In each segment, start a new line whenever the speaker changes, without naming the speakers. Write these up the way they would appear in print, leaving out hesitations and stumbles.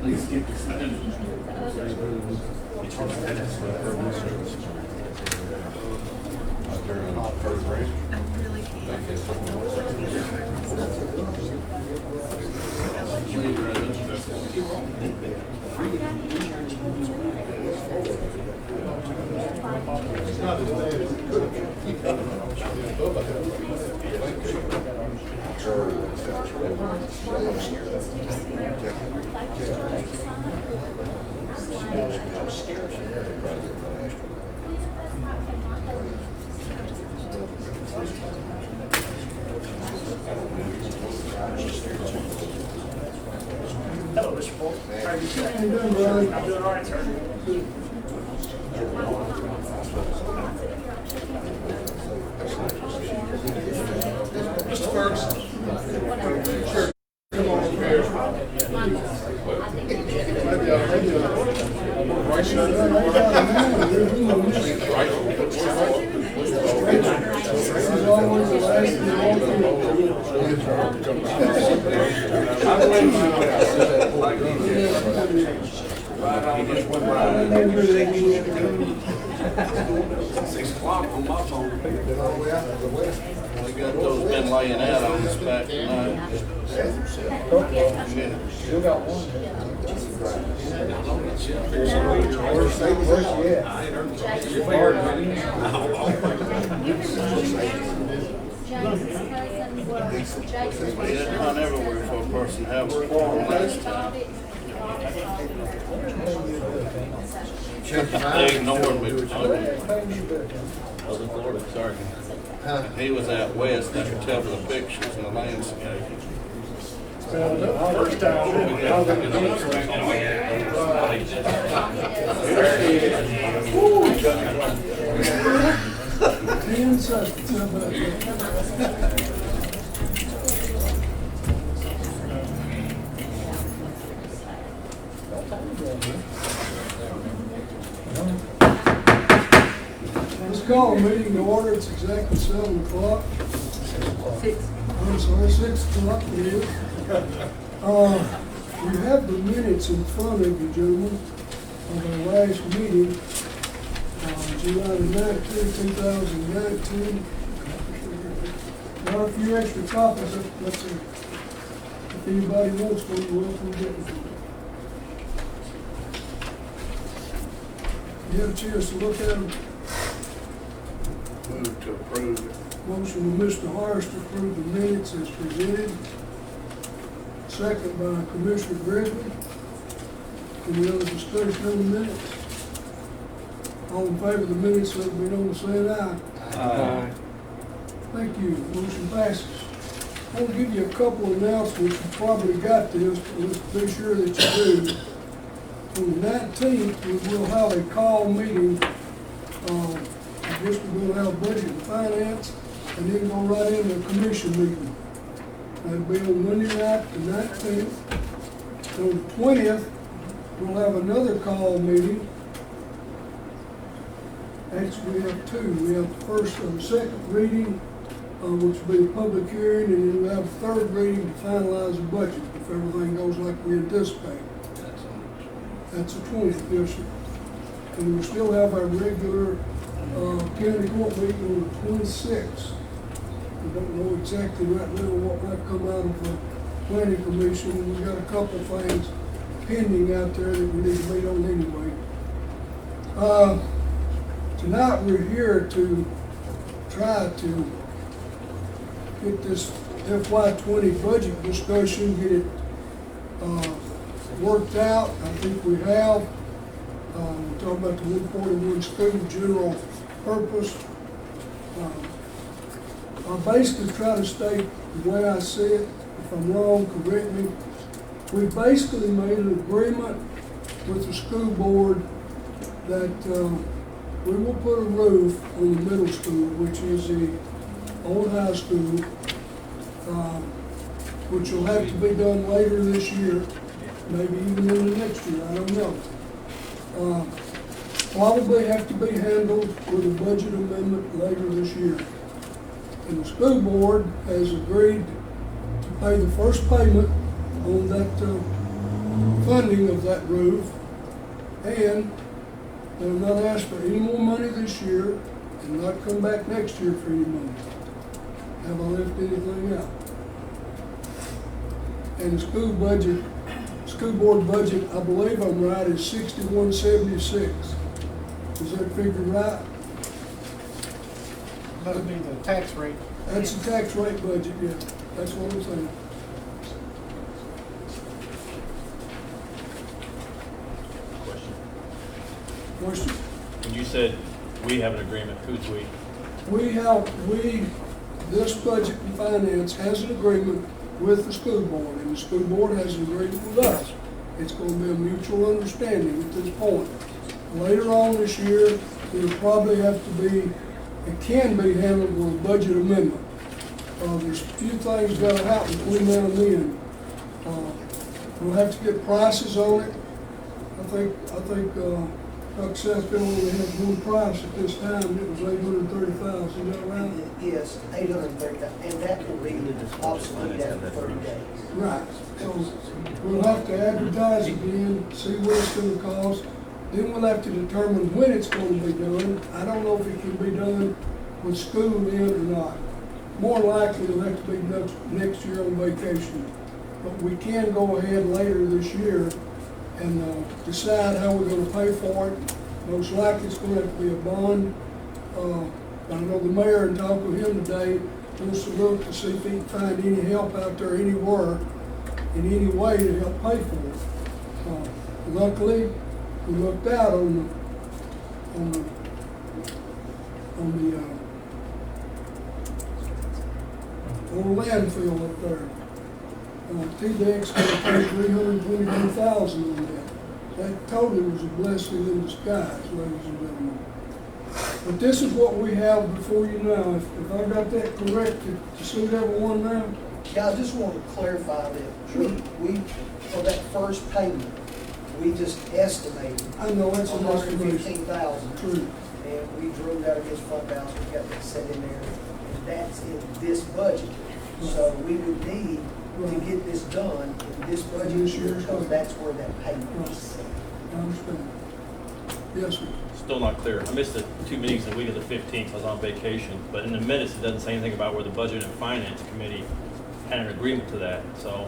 Please get this done.
I really
Hello, Mr. Paul. How are you doing?
How you doing, Brian?
I'm doing all right, sir.
Mr. Ferguson. Sure. Come on over here. Right
Six o'clock on my phone. We got those been laying out on us back tonight.
Still got one.
We had run everywhere for a person to have a quorum last time. They ignored me. Sorry. He was out west, I could tell by the pictures and the landscape.
First
Let's call a meeting to order. It's exactly 7 o'clock. 6. I'm sorry, 6 o'clock it is. You have the minutes in front of you, gentlemen, of our last meeting, July the 19th, 2019. Got a few extra copies. Let's see. If anybody wants one, you're welcome to get them. You have a chance to look at them.
Move to approve.
Motion by Mr. Harris to approve the minutes as presented. Second by Commissioner Gregory. Any other discussion on the minutes? All in favor of the minutes, let me know by saying aye.
Aye.
Thank you. Motion passes. I'll give you a couple of announcements. You probably got this, but let's be sure that you do. On the 19th, we will have a call meeting. I guess we're going to have budget and finance, and then go right into a commission meeting. That'll be on Monday night, the 19th. On the 20th, we'll have another call meeting. Actually, we have two. We have the first and the second reading, which will be a public hearing, and then we'll have a third reading to finalize the budget, if everything goes like we anticipate. That's the 20th, yes, sir. And we still have our regular county court meeting on the 26th. We don't know exactly right now what might come out of the planning commission. We've got a couple of things pending out there that we need to meet on anyway. Tonight we're here to try to get this FY20 budget discussion, get it worked out. I think we have. We're talking about the 141 school general purpose. I basically try to state the way I see it. If I'm wrong, correct me. We basically made an agreement with the school board that we will put a roof on the middle school, which is the old high school, which will have to be done later this year, maybe even in the next year, I don't know. Probably have to be handled with a budget amendment later this year. And the school board has agreed to pay the first payment on that funding of that roof, and they'll not ask for any more money this year and not come back next year for any money. Have I left anything out? And the school board budget, I believe I'm right, is 6176. Is that figure right?
That'll be the tax rate.
That's the tax rate budget, yeah. That's what I'm saying. Question?
When you said we have an agreement, who's we?
This budget and finance has an agreement with the school board, and the school board has an agreement with us. It's going to be a mutual understanding at this point. Later on this year, it'll probably have to be, it can be handled with a budget amendment. There's a few things got to happen between now and then. We'll have to get prices on it. I think Dr. Southfield only had one price at this time, it was $830,000, is that right?
Yes, 830, and that will be obsolete after 30 days.
Right, so we'll have to advertise again, see what it's gonna cost, then we'll have to determine when it's gonna be done. I don't know if it can be done with school in or not. More likely it'll have to be next year on vacation. But we can go ahead later this year and decide how we're gonna pay for it. Most likely it's gonna have to be a bond. I know the mayor, and talked with him today, wants to look to see if he can find any help out there anywhere, in any way to help pay for it. Luckily, we looked out on the landfill up there. TDEC's gonna pay $322,000 on that. That totally was a blessing in disguise, ladies and gentlemen. But this is what we have before you now. If I got that correct to suit everyone now?
Yeah, I just want to clarify that we, for that first payment, we just estimated
I know that's an estimation.
$115,000.
True.
And we drew it out of his fund balance, we got that set in there, and that's in this budget. So we would need to get this done in this budget
This
year,
year.
because that's where that payment is.
I understand. Yes, sir.
Still not clear. I missed the 2 meetings the week of the 15th. I was on vacation, but in the minutes, it doesn't say anything about where the Budget and Finance Committee had an agreement to that, so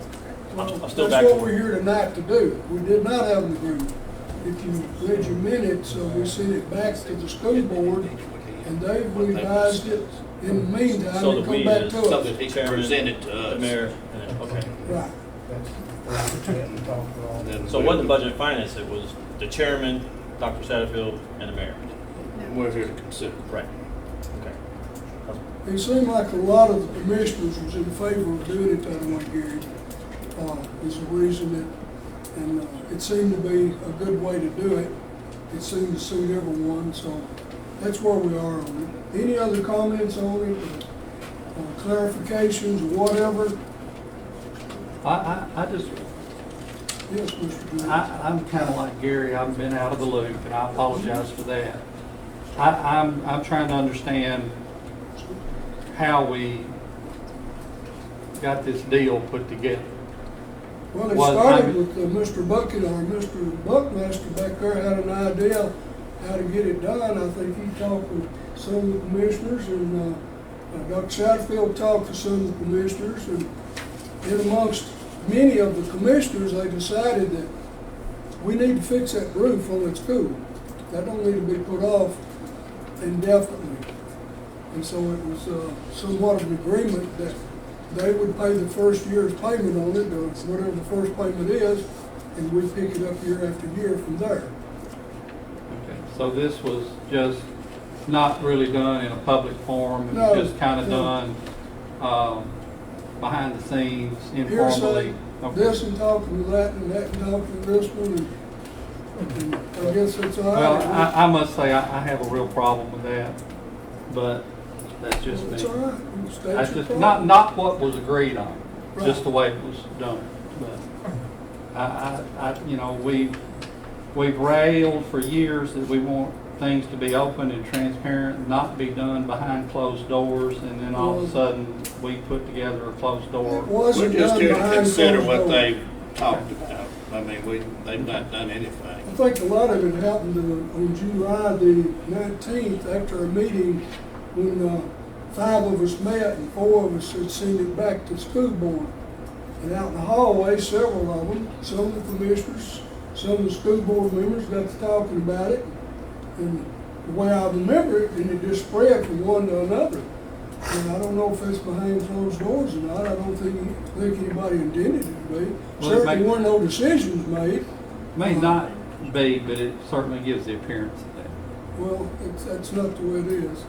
I'm still back
That's
to
what we're here tonight to do. We did not have an agreement. If you read your minutes, we sent it back to the school board, and they've revised it in the meantime,
So
and
the we
come back
is
to
So
us.
that he can
Chairman,
present it to
the
us.
mayor, and okay.
Right.
Then
So what the Budget and Finance, it was the chairman, Dr. Satterfield, and the mayor.
We're here to consider.
Right. Okay.
It seemed like a lot of the commissioners was in favor of doing it that way, Gary. Is the reason that, and it seemed to be a good way to do it. It seemed to suit everyone, so that's where we are on it. Any other comments on it, or clarifications, or whatever?
I just,
Yes, Mr. Green.
I'm kind of like Gary, I've been out of the loop, and I apologize for that. I'm trying to understand how we got this deal put together.
Well, it
Well,
started
I'm-
with Mr. Bucket, or Mr. Buckmaster back there had an idea how to get it done. I think he talked with some of the commissioners, and Dr. Satterfield talked to some of the commissioners, and in amongst many of the commissioners, they decided that we need to fix that roof on that school. That don't need to be put off indefinitely. And so it was somewhat of an agreement that they would pay the first year's payment on it, or whatever the first payment is, and we'd pick it up year after year from there.
Okay, so this was just not really done in a public forum, it
No,
was just kind of
no.
done behind the scenes, informally.
Hearsay,
Okay.
this and talking to that and talking to this one, and I guess it's all right.
Well, I must say, I have a real problem with that, but that's just me.
It's all right.
That's
That's your
just,
problem.
not what was agreed on,
Right.
just the way it was done. But you know, we've railed for years that we want things to be open and transparent, not be done behind closed doors, and then all of a sudden, we put together a closed door.
It
We're
wasn't
just
done
here to
behind
consider
closed
what
doors.
they talked about. I mean, they've not done
I
anything.
think a lot of it happened on July the 19th after a meeting when 5 of us met and 4 of us had sent it back to the school board. And out in the hallway, several of them, some of the commissioners, some of the school board members got to talking about it. And the way I remember it, and it just spread from one to another. And I don't know if it's behind closed doors or not. I don't think anybody intended it to be.
Well, it
Certainly
may-
weren't no decisions made.
May not be, but it certainly gives the appearance of that.
Well, that's not the way it is.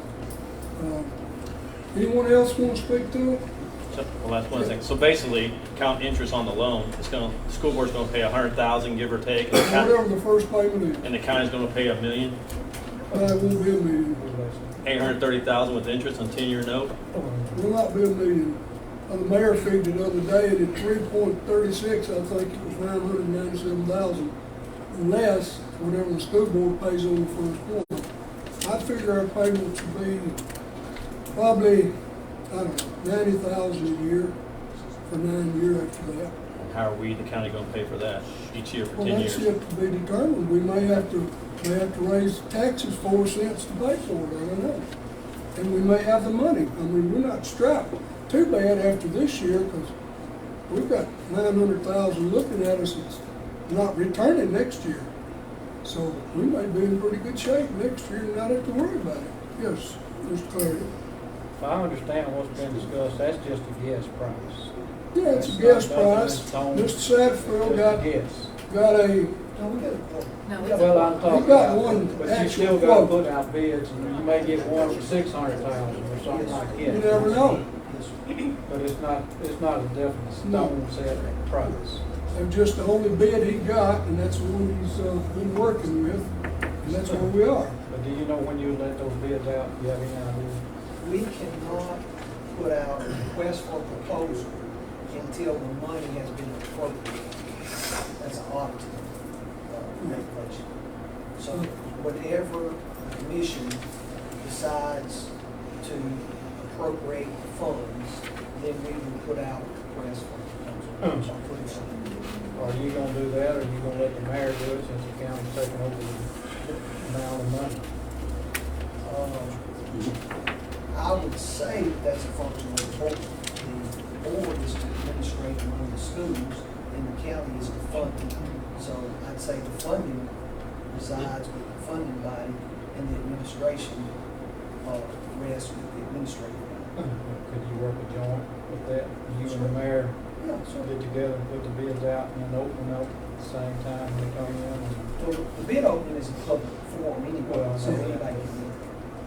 Anyone else want to speak to it?
So, well, that's one thing. So basically, count interest on the loan, the school board's gonna pay 100,000, give or take, and the
Whatever
county,
the first payment is.
and the county's gonna pay $1 million,
It won't be a million.
830,000 with interest on 10-year note.
Will not be a million. The mayor figured the other day at 3.36, I think it was 997,000, less whatever the school board pays on the first quarter. I figure our payments would be probably, I don't know, 90,000 a year for 9 years after that.
And how are we, the county, gonna pay for that each year for
Well,
10
that's
years?
yet to be determined. We may have to raise taxes 4 cents to pay for it, I don't know. And we may have the money. I mean, we're not strapped too bad after this year, because we've got 900,000 looking at us that's not returning next year. So we may be in pretty good shape next year and not have to worry about it. Yes, Mr. Clardy.
If I understand what's been discussed, that's just a guess price.
Yeah, it's a
That's
guess
not nothing
price.
in stone.
Mr. Satterfield
Just a guess.
got a,
No, we got a quote.
Well, I'm talking
got
about,
one
but you
actual
still gotta
quote.
put out bids, and you may get one for 600,000 or something like that.
you never know.
But it's not a definite stone set price.
And just the only bid he got, and that's the one he's been working with, and that's where we are.
But do you know when you let those bids out? Do you have any idea?
We cannot put out a request for proposal until the money has been appropriated. That's an auditing regulation. So whatever the commission decides to appropriate funds, then we will put out a request for proposal. So put it something.
Are you gonna do that, or are you gonna let the mayor do it since the county's taking over the amount of money?
I would say that's a function of the board. The board is to administrate among the schools, and the county is the funding. So I'd say the funding resides with the funding body, and the administration rests with the administrative body.
Could you work a joint with that? You and the mayor
Yeah, so
get together and put the bids out and then open up at the same time when they come in?
the bid opening is a public forum anyway,
Well,
so
yeah.
anybody can.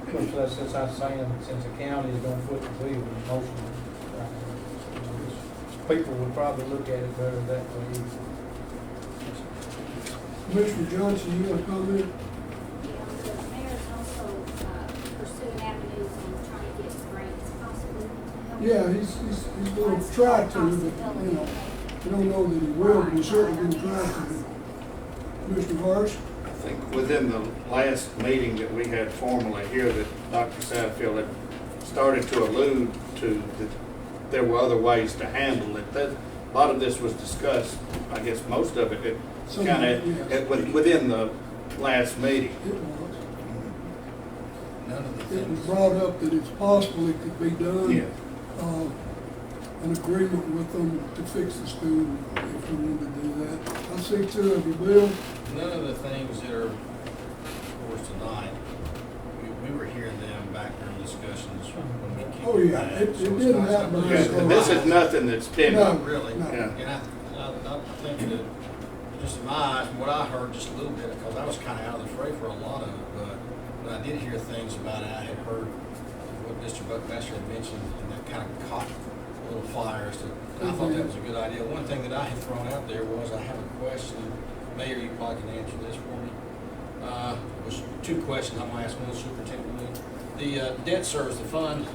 Which, since I'm saying, since the county is gonna foot the bill, most of it, people would probably look at it better that way.
Commissioner Johnson, you have a comment?
The mayor's also pursuing avenues and trying to get grants possibly. to help.
Yeah, he's going to try to, but, you know, we don't know that he will, but he's certainly going to try to. Commissioner Harsh?
I think within the last meeting that we had formally here, that Dr. Satterfield had started to allude to that there were other ways to handle it. That, a lot of this was discussed, I guess most of it kind of within the last meeting.
It was.
None of the
It was
things.
brought up that it's possible it could be done.
Yeah.
An agreement with them to fix the school if we wanted to do that. I see 2 of you, Bill.
None of the things that are, of course, tonight, we were hearing them back during discussions when we came.
Oh, yeah,
back.
it
So it's
didn't
not
happen
something-
behind
Yeah, and this is nothing that's been.
No.
Not really.
No.
Yeah.
And I think that, just in my eyes, from what I heard just a little bit, because I was kind of out of the fray for a lot of it, but I did hear things about it. I had heard what Mr. Buckmaster had mentioned, and that kind of caught a little fire as to, I thought that was a good idea. One thing that I had thrown out there was, I have a question, Mayor, you probably can answer this for me. It was 2 questions I'm going to ask one superintendent. The debt service, the fund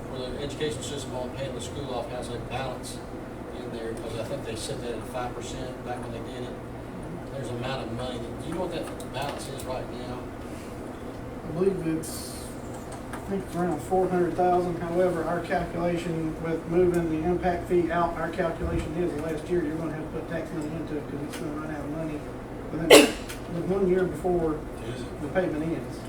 for the education system on paying the school off has a balance in there, because I think they set that at 5% back when they did it. There's an amount of money. Do you know what that balance is right now?
I believe it's think it's around 400,000. However, our calculation with moving the impact fee out, our calculation is the last year, you're gonna have to put tax money into it because it's gonna run out of money within the 1 year before
Is it?
the payment ends.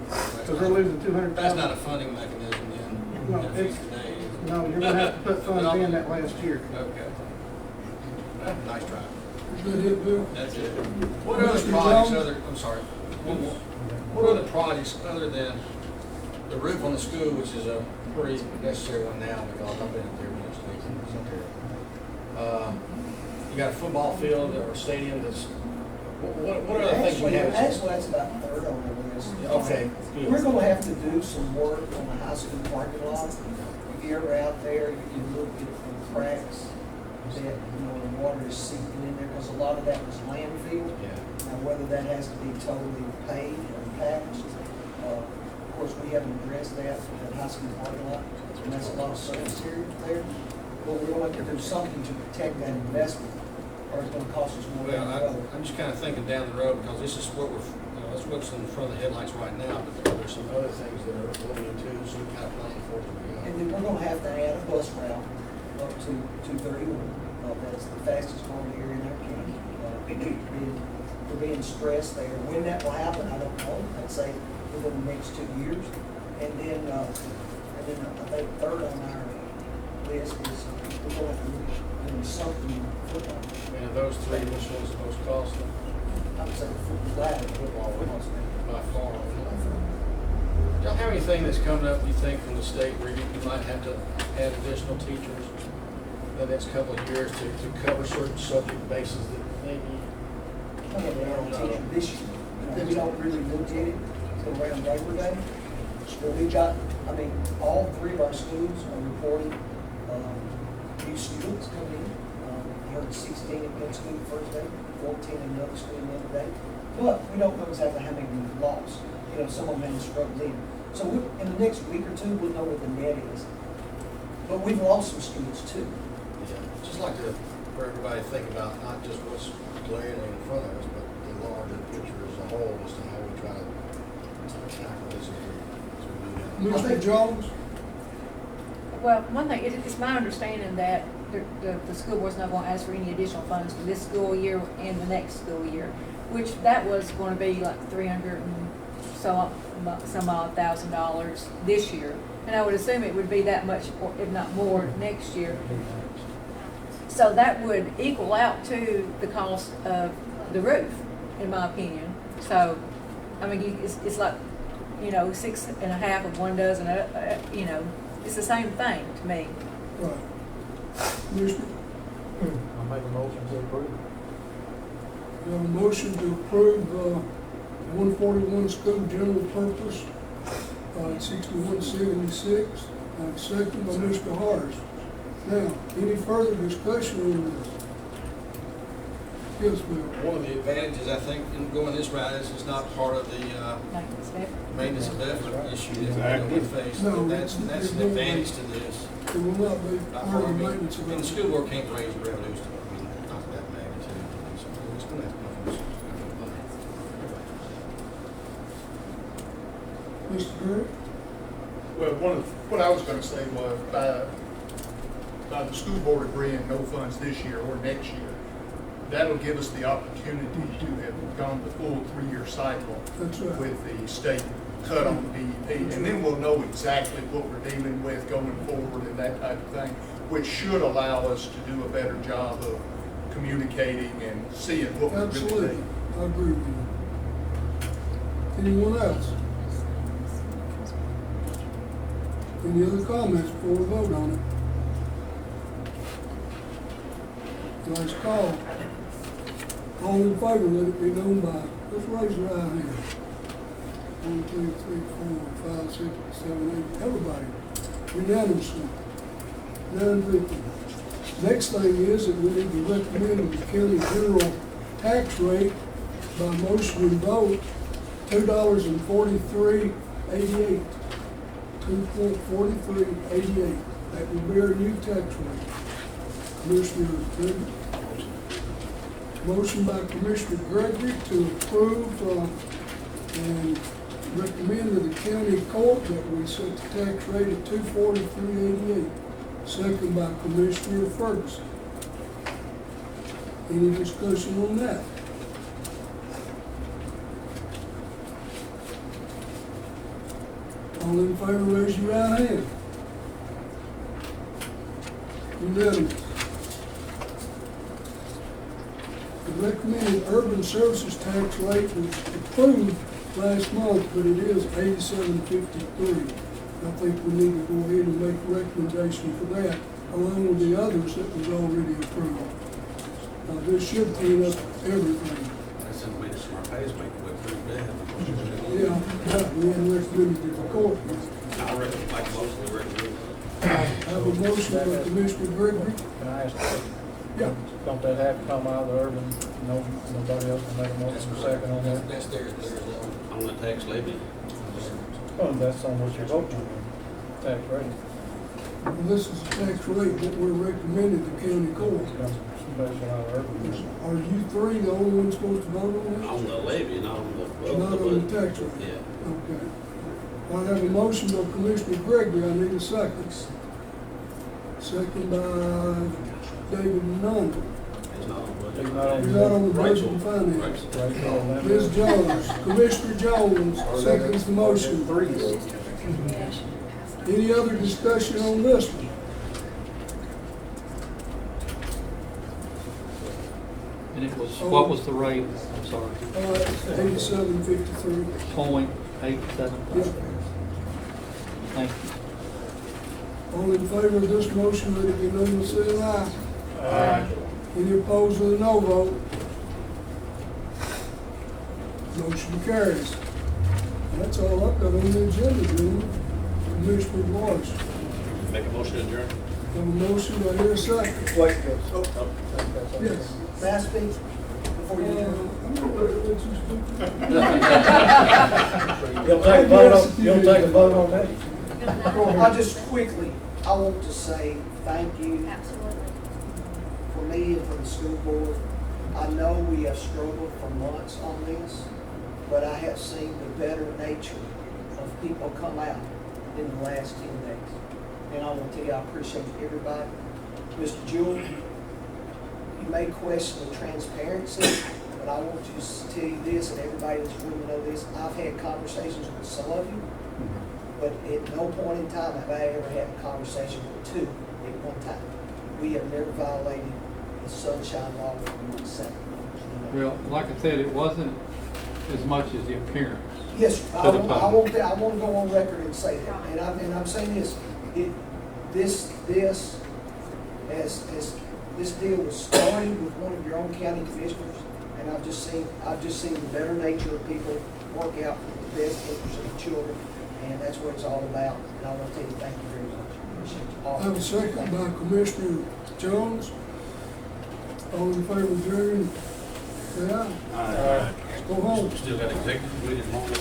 That's
Because we're
not-
losing 200,000.
That's not a funding mechanism then?
No,
That
it's-
fixed today, is it?
No, you're gonna have to put funds in that last year.
Okay. Nice try.
Is that it, Bill?
That's it. What other
Mr.
projects
Jones?
other, I'm sorry, one more. What other projects other than the roof on the school, which is a pretty necessary one now because I've been up there once, it's up there. You got a football field or stadium that's, what other things we have?
Actually, that's about third on the list.
Okay, good.
We're gonna have to do some work on the high school parking lot. If you're ever out there, you can look at the cracks that, the water is seeping in there, because a lot of that was landfill.
Yeah.
Now, whether that has to be totally paved or patched, of course, we haven't addressed that with that high school parking lot, and that's a lot of surface area there. But we're gonna have to do something to protect that investment, or it's gonna cost us more
Well,
than the other.
I'm just kind of thinking down the road because this is what that's what's in front of the headlights right now, but there's some other things that are going into, so we kind of plan for it.
And then we're gonna have to add a bus route up to 231. That's the fastest growing area in our county. We're being stressed there. When that will happen, I don't know. I'd say within the next 2 years. And then I think third on our list is we're going to do something football.
And of those three, which one's the most costly?
I would say football costs
By far. Y'all have anything that's coming up, you think, from the state where you might have to add additional teachers in the next couple of years to cover certain subject bases that maybe?
I have an teacher this year. We don't really look at it until around Labor Day. But we got, all three of our schools are reporting new students coming in. I heard 16 at one school the first day, 14 in another school the other day. But we don't know exactly how many we've lost. Some of them have struggled in. So in the next week or two, we'll know what the net is. But we've lost some students too.
Yeah, just like for everybody to think about not just what's glaring in front of us, but the larger picture as a whole, as to how we try to tackle this as we move down.
Mr. Jones?
Well, one thing, it's my understanding that the school board's not gonna ask for any additional funds for this school year and the next school year, which that was gonna be like $300 and some odd $1,000 this year. And I would assume it would be that much, or if not more, next year. So that would equal out to the cost of the roof, in my opinion. So, it's like, 6.5 of one dozen, it's the same thing to me.
Right. Commissioner,
I'll make a motion to approve.
we have a motion to approve 141 school general purpose, 6176. Second by Mr. Hars. Now, any further discussion on this? Yes, Bill.
One of the advantages, I think, in going this route is it's not part of the maintenance of effort issue that we face.
No,
That's an advantage to this.
It will not be
Not
part
for
of the
me.
maintenance of
And the
it.
school board can't raise revenues to, not to that magnitude. So it's gonna have to come from somewhere.
Mr. Gurley?
Well, what I was gonna say was, by the school board agreeing no funds this year or next year, that'll give us the opportunity to have gone the full 3-year cycle
That's right.
with the state cut on DEP. And then we'll know exactly what we're dealing with going forward and that type of thing, which should allow us to do a better job of communicating and seeing what we really
Absolutely.
need.
I agree with you. Anyone else? Any other comments before we vote on it? Last call. All in favor, let it be known by, let's raise your right hand. 1, 2, 3, 4, 5, 6, 7, 8, everybody, unanimously. 9 people. Next thing is that we need to recommend the county general tax rate by motion and vote, $2.4388. 2.4388. That will be our new tax rate. Commissioner Gregory. Motion by Commissioner Gregory to approve, and recommend to the county court that we set the tax rate at $243.88. Second by Commissioner Ferguson. Any discussion on that? All in favor, raise your right hand. Unanimous. The recommended urban services tax rate was approved last month, but it is $87.53. I think we need to go ahead and make a recommendation for that, along with the others that was already approved. This should clean up everything.
That's in the way the smart pays make it look pretty bad.
Yeah, we hadn't recommended it to the court.
I reckon, like most of the recommend.
I have a motion by Commissioner Gregory.
Can I ask a
Yeah.
don't that have to come out of the urban, nobody else can make a motion second on that?
That's theirs.
On the tax levy.
Well, that's on what you're voting on, tax rate.
Well, this is the tax rate that we're recommending the county court.
Comes special out of urban.
Are you three the only ones supposed to vote on this?
On the levy, not on the.
Not on the tax rate?
Yeah.
Okay. I have a motion by Commissioner Gregory, I need a second. Second by David Nunn.
It's not on the budget.
He's not on
He's not on the budget
Rachel.
and finance.
Rachel.
Ms. Jones, Commissioner Jones seconds the motion. Any other discussion on this one?
And it was, what was the rate? I'm sorry.
87.53.
0.875.
Yeah.
Thank you.
All in favor of this motion, let it be known by saying aye.
Aye.
Any opposed with a no vote? Motion carries. That's all I've got on the agenda, gentlemen. Commissioner Morris.
Make a motion to adjourn.
Have a motion, do I hear a second?
Wait,
Yes.
May I speak before you do?
I'm gonna let you speak.
You'll take a vote on that?
I just quickly, I want to say thank you
Absolutely.
for me and for the school board. I know we have struggled for months on this, but I have seen the better nature of people come out in the last 10 days. And I want to tell you, I appreciate everybody. Mr. Jewell, you may question the transparency, but I want you to tell you this, and everybody in this room to know this. I've had conversations with some of you, but at no point in time have I ever had a conversation with two at one time. We have never violated the sunshine law in 1 second.
Well, like I said, it wasn't as much as the appearance.
Yes, I
To the
want to go on record and say that, and I'm saying this, this deal was starting with one of your own county commissioners, and I've just seen the better nature of people work out for the best interest of the children, and that's what it's all about, and I want to tell you, thank you very much. Appreciate you all.
I have a second by Commissioner Jones. All in favor of adjourning, say aye. Let's go home.
Still got executive, we didn't want it.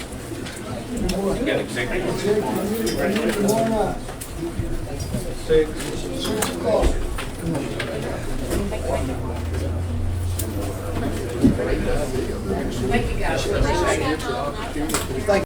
Go ahead.
Got executive.
Executive meeting tomorrow night. 6 o'clock.
Thank you guys.
Thank